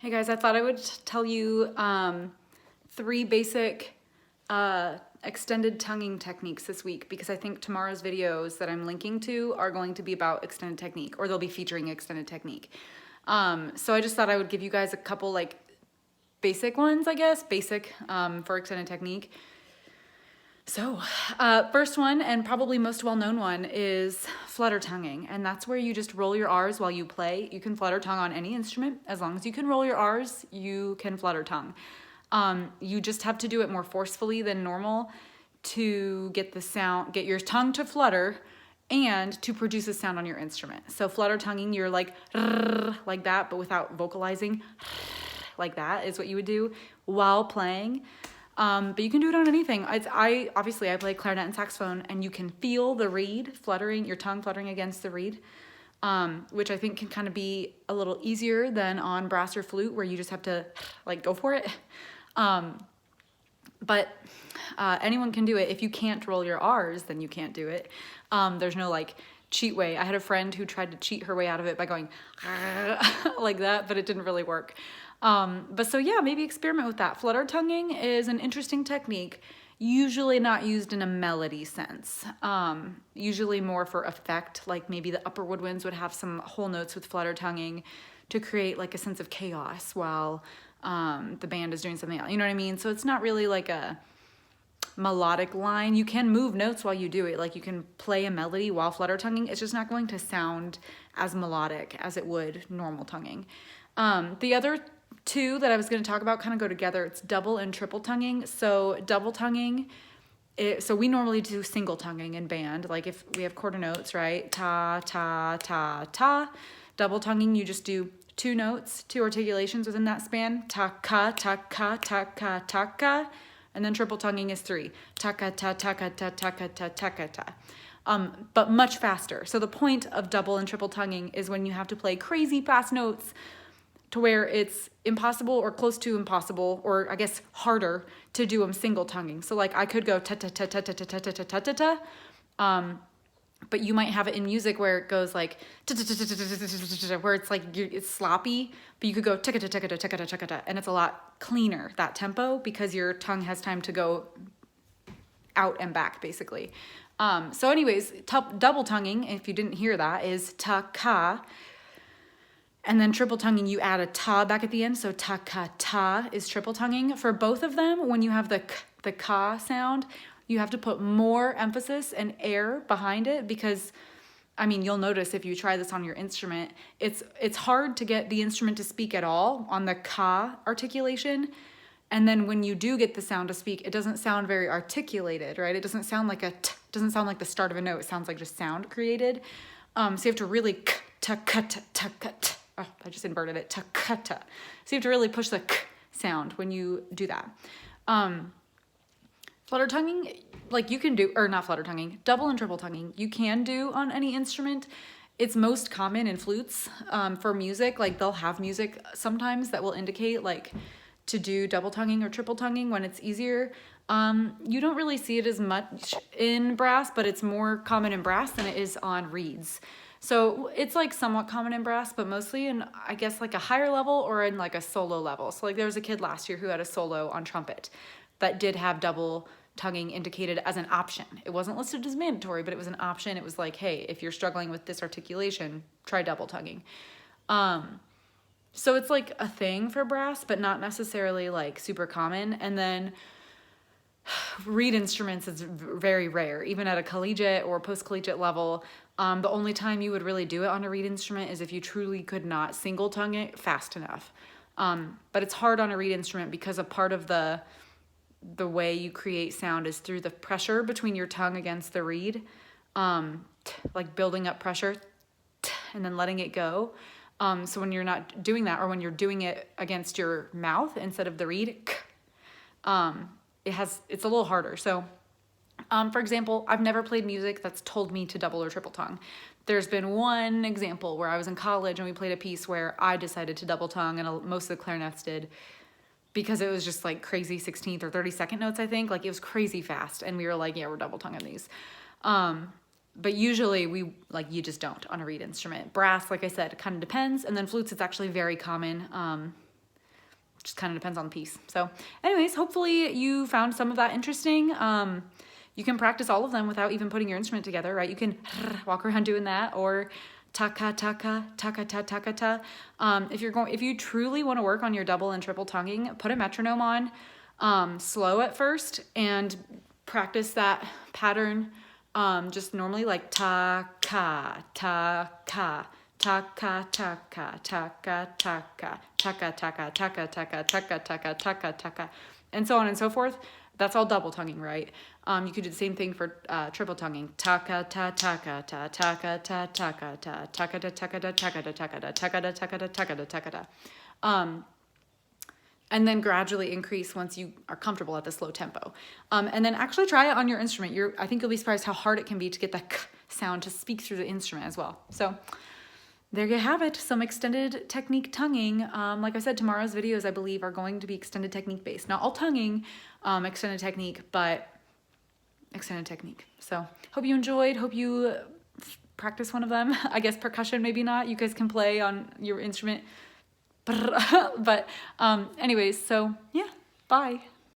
Hey guys, I thought I would tell you three basic extended tonguing techniques this week because I think tomorrow's videos that I'm linking to are going to be about extended technique, or they'll be featuring extended technique. So I just thought I would give you guys a couple like basic ones, I guess, for extended technique. So first one, and probably most well-known one, is flutter tonguing, and that's where you just roll your R's while you play. You can flutter tongue on any instrument. As long as you can roll your R's, you can flutter tongue. You just have to do it more forcefully than normal to get the sound, get your tongue to flutter and to produce a sound on your instrument. So flutter tonguing, you're like that, but without vocalizing. Like that is what you would do while playing. But you can do it on anything. I play clarinet and saxophone, and you can feel the reed fluttering, your tongue fluttering against the reed, which I think can kind of be a little easier than on brass or flute, where you just have to like go for it. But anyone can do it. If you can't roll your R's, then you can't do it. There's no like cheat way. I had a friend who tried to cheat her way out of it by going like that, but it didn't really work. But so yeah, maybe experiment with that. Flutter tonguing is an interesting technique, usually not used in a melody sense. Usually more for effect, like maybe the upper woodwinds would have some whole notes with flutter tonguing to create like a sense of chaos while the band is doing something else. You know what I mean? So it's not really like a melodic line. You can move notes while you do it. Like you can play a melody while flutter tonguing. It's just not going to sound as melodic as it would normal tonguing. The other two that I was going to talk about kind of go together. It's double and triple tonguing. So double tonguing, so we normally do single tonguing in band. Like if we have quarter notes, right? Ta, ta, ta, ta. Double tonguing, you just do two notes, two articulations within that span. Ta, ka, ta, ka, ta, ka, ta, ka. And then triple tonguing is three. Ta, ka, ta, ta, ka, ta, ta, ka, ta, ta, ka, ta. But much faster. So the point of double and triple tonguing is when you have to play crazy fast notes to where it's impossible or close to impossible, or I guess harder to do them single tonguing. So like I could go ta ta ta ta ta ta ta ta ta ta ta, but you might have it in music where it goes like ta ta ta ta ta ta, where it's like it's sloppy, but you could go ta ta ta ta ta ta ta ta, and it's a lot cleaner, that tempo, because your tongue has time to go out and back basically. So anyways, double tonguing, if you didn't hear that, is ta ka. And then triple tonguing, you add a ta back at the end. So ta ka ta is triple tonguing. For both of them, when you have the ka sound, you have to put more emphasis and air behind it, because I mean, you'll notice if you try this on your instrument, it's hard to get the instrument to speak at all on the ka articulation. And then when you do get the sound to speak, it doesn't sound very articulated, right? It doesn't sound like doesn't sound like the start of a note. It sounds like just sound created. So you have to really ta ka ta ta ka ta. Oh, I just inverted it. Ta-ka-ta. So you have to really push the k sound when you do that. Flutter tonguing, like you can do, or not flutter tonguing, double and triple tonguing, you can do on any instrument. It's most common in flutes for music. Like they'll have music sometimes that will indicate like to do double tonguing or triple tonguing when it's easier. You don't really see it as much in brass, but it's more common in brass than it is on reeds. So it's like somewhat common in brass, but mostly in, I guess, like a higher level or in like a solo level. So like there was a kid last year who had a solo on trumpet that did have double tonguing indicated as an option. It wasn't listed as mandatory, but it was an option. It was like, hey, if you're struggling with this articulation, try double tonguing. So it's like a thing for brass, but not necessarily like super common. And then reed instruments is very rare, even at a collegiate or post-collegiate level. The only time you would really do it on a reed instrument is if you truly could not single tongue it fast enough. But it's hard on a reed instrument because a part of the way you create sound is through the pressure between your tongue against the reed, like building up pressure and then letting it go. So when you're not doing that, or when you're doing it against your mouth instead of the reed, it's a little harder. So for example, I've never played music that's told me to double or triple tongue. There's been one example where I was in college and we played a piece where I decided to double tongue, and most of the clarinets did, because it was just like crazy 16th or 32nd notes, I think. Like it was crazy fast, and we were like, yeah, we're double tonguing these. But usually you just don't on a reed instrument. Brass, like I said, it kind of depends. And then flutes, it's actually very common. just kind of depends on the piece. So anyways, hopefully you found some of that interesting. You can practice all of them without even putting your instrument together, right? You can walk around doing that, or taka taka taka ta taka ta. If you truly want to work on your double and triple tonguing, put a metronome on, slow at first, and practice that pattern. Just normally like ta ka ta ka. Taka taka taka taka taka taka taka taka taka taka taka taka, and so on and so forth. That's all double tonguing, right? You could do the same thing for triple tonguing. Taka ta taka ta taka ta taka ta taka da taka da taka da taka da taka da taka da taka da taka da. And then gradually increase once you are comfortable at the slow tempo. And then actually try it on your instrument. I think you'll be surprised how hard it can be to get that k sound to speak through the instrument as well. So there you have it, some extended technique tonguing. Like I said, tomorrow's videos, I believe, are going to be extended technique based. Not all tonguing, extended technique, but extended technique. So hope you enjoyed, hope you practice one of them. I guess percussion, maybe not. You guys can play on your instrument. But anyways, so yeah, bye.